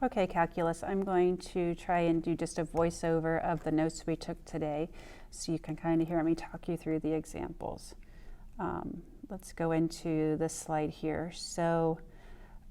Okay, calculus, I'm going to try and do just a voiceover of the notes we took today so you can kind of hear me talk you through the examples. Let's go into this slide here. So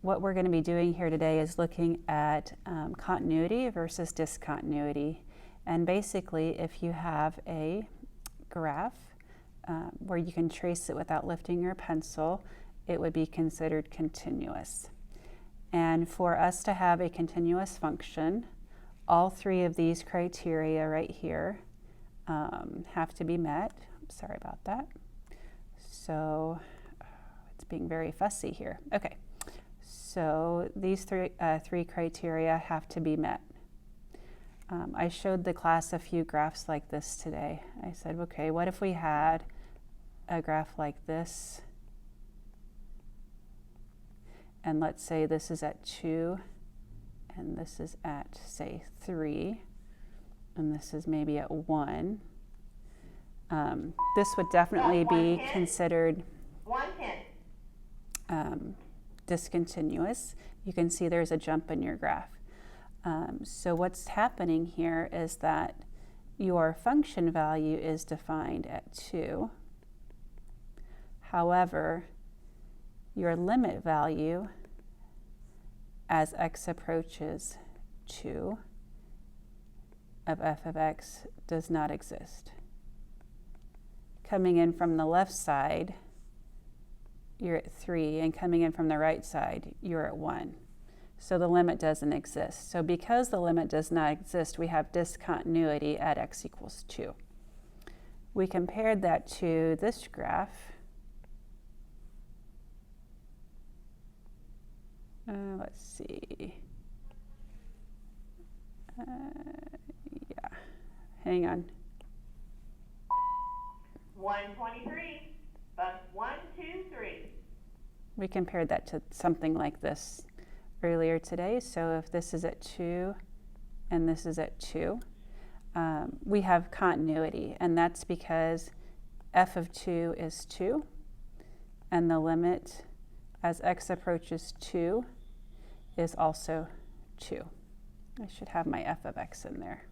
what we're going to be doing here today is looking at continuity versus discontinuity. And basically, if you have a graph where you can trace it without lifting your pencil, it would be considered continuous. And for us to have a continuous function, all three of these criteria right here have to be met. Sorry about that. So it's being very fussy here. Okay, so these three criteria have to be met. I showed the class a few graphs like this today. I said, okay, what if we had a graph like this? And let's say this is at 2, and this is at, say, 3, and this is maybe at 1. This would definitely be considered discontinuous. You can see there's a jump in your graph. So what's happening here is that your function value is defined at 2. However, your limit value as x approaches 2 of f of x does not exist. Coming in from the left side, you're at 3, and coming in from the right side, you're at 1. So the limit doesn't exist. So because the limit does not exist, we have discontinuity at x equals 2. We compared that to this graph. Let's see. Yeah, hang on. 123, bus 1, 2, 3. We compared that to something like this earlier today. So if this is at 2 and this is at 2, we have continuity, and that's because f of 2 is 2, and the limit as x approaches 2 is also 2. I should have my f of x in there.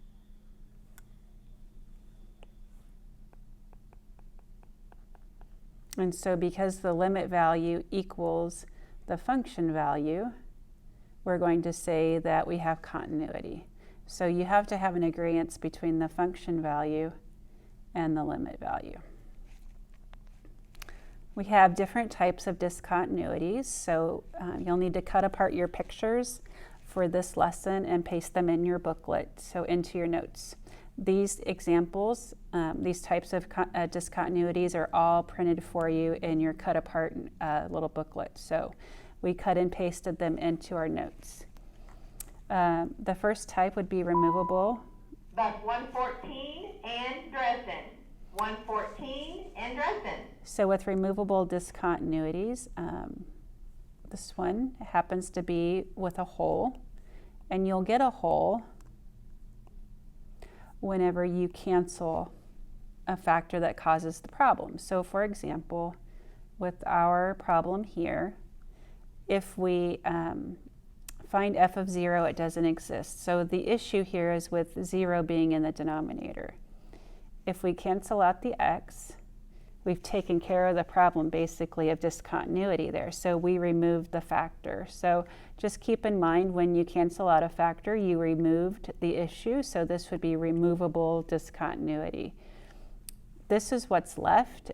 And so because the limit value equals the function value, we're going to say that we have continuity. So you have to have an agreement between the function value and the limit value. We have different types of discontinuities, so you'll need to cut apart your pictures for this lesson and paste them in your booklet, so into your notes. These examples, these types of discontinuities are all printed for you in your cut apart little booklet. So we cut and pasted them into our notes. The first type would be removable. Bus 114 and Dresden. 114 and Dresden. So with removable discontinuities, this one happens to be with a hole, and you'll get a hole whenever you cancel a factor that causes the problem. So for example, with our problem here, if we find f of 0, it doesn't exist. So the issue here is with 0 being in the denominator. If we cancel out the x, we've taken care of the problem basically of discontinuity there. So we removed the factor. So just keep in mind when you cancel out a factor, you removed the issue. So this would be removable discontinuity. This is what's left,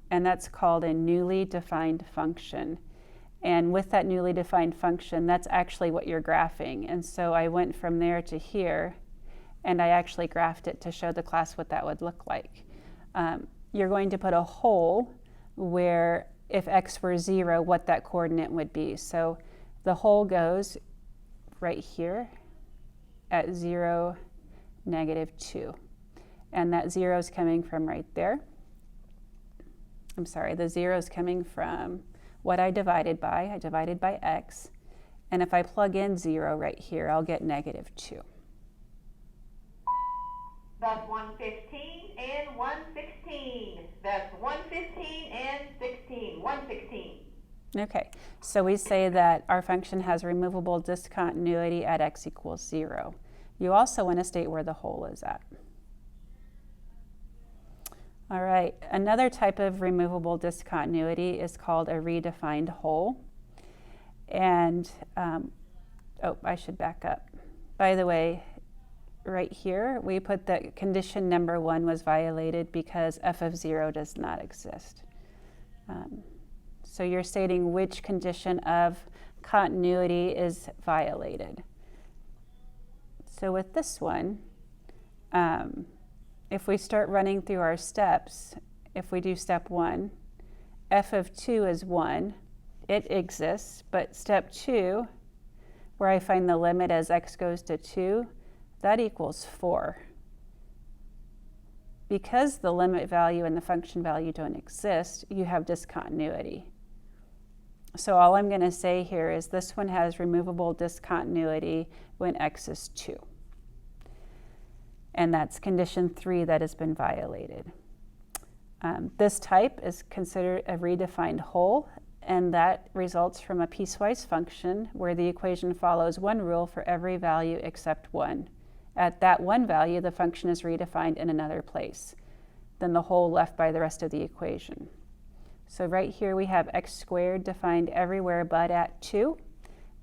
and that's called a newly defined function. And with that newly defined function, that's actually what you're graphing. And so I went from there to here, and I actually graphed it to show the class what that would look like. You're going to put a hole where if x were 0, what that coordinate would be. So the hole goes right here at 0, -2. And that 0 is coming from right there. I'm sorry, the 0 is coming from what I divided by. I divided by x. And if I plug in 0 right here, I'll get -2. Bus 115 and 116. That's 115 and 16. 116. Okay, so we say that our function has removable discontinuity at x equals 0. You also want to state where the hole is at. All right, another type of removable discontinuity is called a redefined hole. And, oh, I should back up. By the way, right here, we put that condition number 1 was violated because f of 0 does not exist. So you're stating which condition of continuity is violated. So with this one, if we start running through our steps, if we do step 1, f of 2 is 1. It exists, but step 2, where I find the limit as x goes to 2, that equals 4. Because the limit value and the function value don't exist, you have discontinuity. So all I'm going to say here is this one has removable discontinuity when x is 2. And that's condition 3 that has been violated. This type is considered a redefined hole, and that results from a piecewise function where the equation follows one rule for every value except 1. At that one value, the function is redefined in another place than the hole left by the rest of the equation. So right here we have x squared defined everywhere but at 2,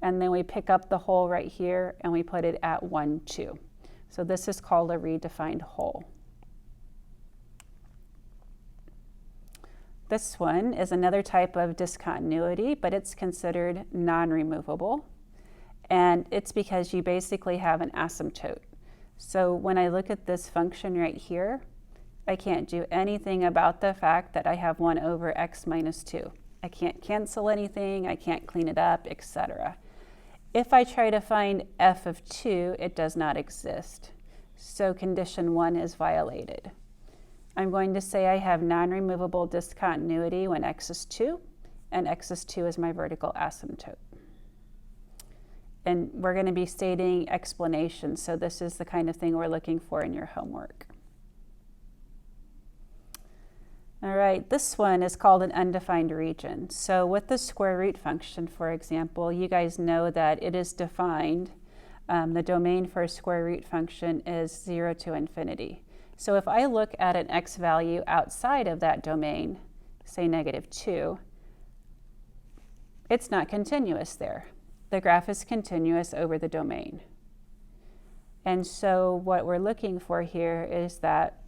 and then we pick up the hole right here and we put it at 1, 2. So this is called a redefined hole. This one is another type of discontinuity, but it's considered non-removable, and it's because you basically have an asymptote. So when I look at this function right here, I can't do anything about the fact that I have 1 over x minus 2. I can't cancel anything, I can't clean it up, etc. If I try to find f of 2, it does not exist. So condition 1 is violated. I'm going to say I have non-removable discontinuity when x is 2, and x is 2 is my vertical asymptote. And we're going to be stating explanations, so this is the kind of thing we're looking for in your homework. All right, this one is called an undefined region. So with the square root function, for example, you guys know that it is defined, the domain for a square root function is 0 to infinity. So if I look at an x value outside of that domain, say -2, it's not continuous there. The graph is continuous over the domain. And so what we're looking for here is that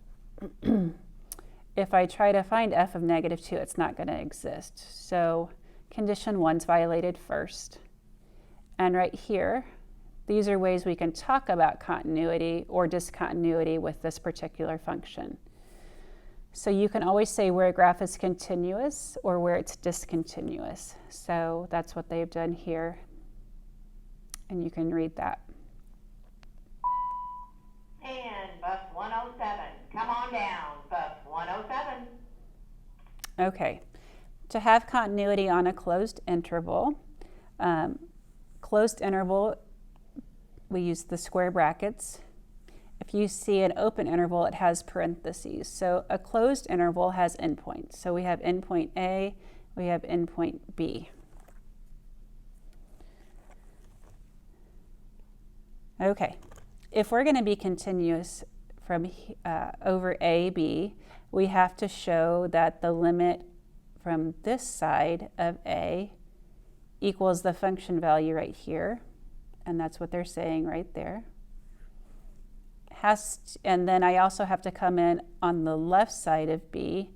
if I try to find f of -2, it's not going to exist. So condition 1's violated first. And right here, these are ways we can talk about continuity or discontinuity with this particular function. So you can always say where a graph is continuous or where it's discontinuous. So that's what they've done here. And you can read that. And bus 107, come on down, bus 107. Okay, to have continuity on a closed interval, we use the square brackets. If you see an open interval, it has parentheses. So a closed interval has endpoints. So we have endpoint A, we have endpoint B. Okay, if we're going to be continuous from over A, B, we have to show that the limit from this side of A equals the function value right here, and that's what they're saying right there. And then I also have to come in on the left side of B.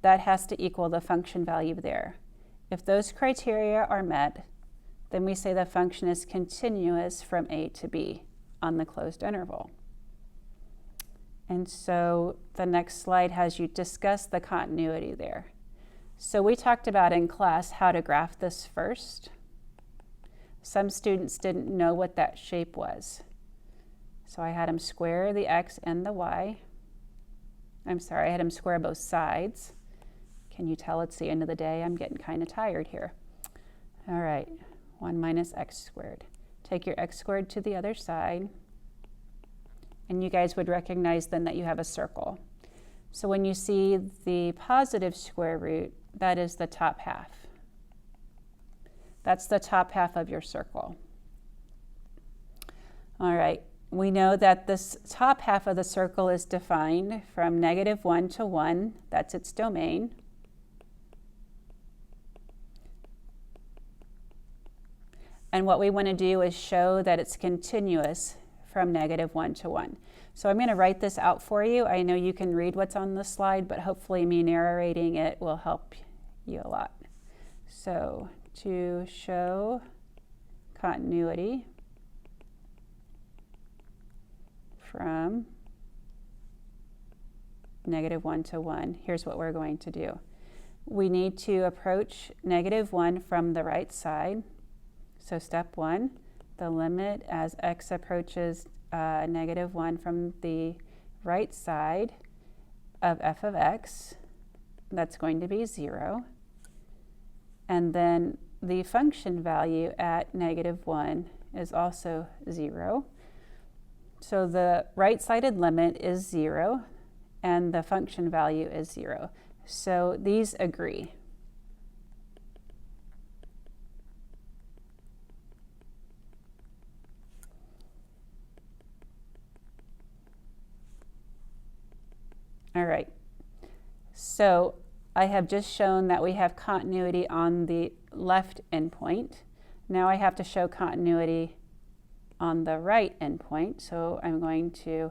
That has to equal the function value there. If those criteria are met, then we say the function is continuous from A to B on the closed interval. And so the next slide has you discuss the continuity there. So we talked about in class how to graph this first. Some students didn't know what that shape was. So I had them square the x and the y. I had them square both sides. Can you tell it's the end of the day? I'm getting kind of tired here. All right, 1 minus x squared. Take your x squared to the other side. And you guys would recognize then that you have a circle. So when you see the positive square root, that is the top half. That's the top half of your circle. All right, we know that this top half of the circle is defined from -1 to 1. That's its domain. And what we want to do is show that it's continuous from -1 to 1. So I'm going to write this out for you. I know you can read what's on the slide, but hopefully me narrating it will help you a lot. So to show continuity from -1 to 1, here's what we're going to do. We need to approach -1 from the right side. So step 1, the limit as x approaches -1 from the right side of f of x, that's going to be 0. And then the function value at -1 is also 0. So the right-sided limit is 0 and the function value is 0. So these agree. All right, so I have just shown that we have continuity on the left endpoint. Now I have to show continuity on the right endpoint. So I'm going to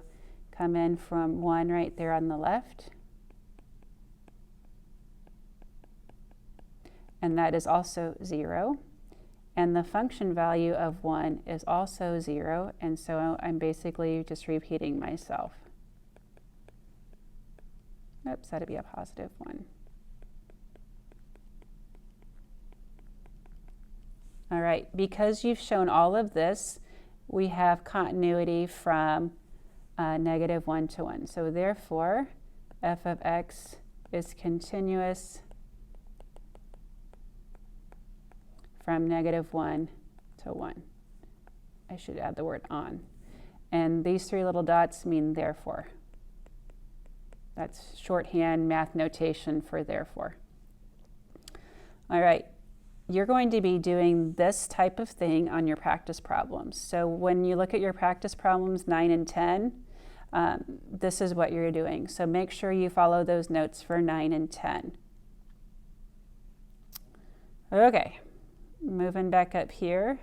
come in from 1 right there on the left. And that is also 0. And the function value of 1 is also 0. And so I'm basically just repeating myself. Oops, that'd be a positive 1. All right, because you've shown all of this, we have continuity from -1 to 1. So therefore, f of x is continuous from -1 to 1. I should add the word on. And these 3 little dots mean therefore. That's shorthand math notation for therefore. All right, you're going to be doing this type of thing on your practice problems. So when you look at your practice problems 9 and 10, this is what you're doing. So make sure you follow those notes for 9 and 10. Okay, moving back up here.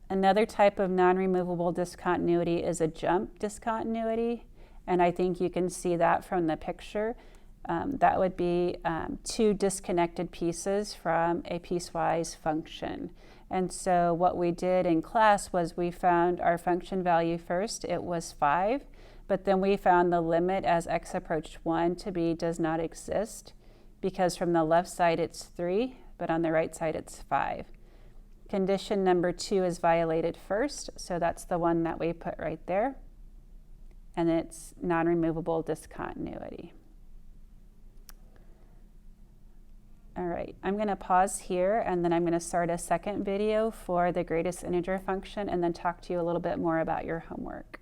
Another type of non-removable discontinuity is a jump discontinuity, and I think you can see that from the picture. That would be 2 disconnected pieces from a piecewise function. And so what we did in class was we found our function value first. It was 5, but then we found the limit as x approached 1 to be does not exist, because from the left side it's 3, but on the right side it's 5. Condition number 2 is violated first, so that's the one that we put right there. And it's non-removable discontinuity. All right, I'm going to pause here and then I'm going to start a second video for the greatest integer function and then talk to you a little bit more about your homework.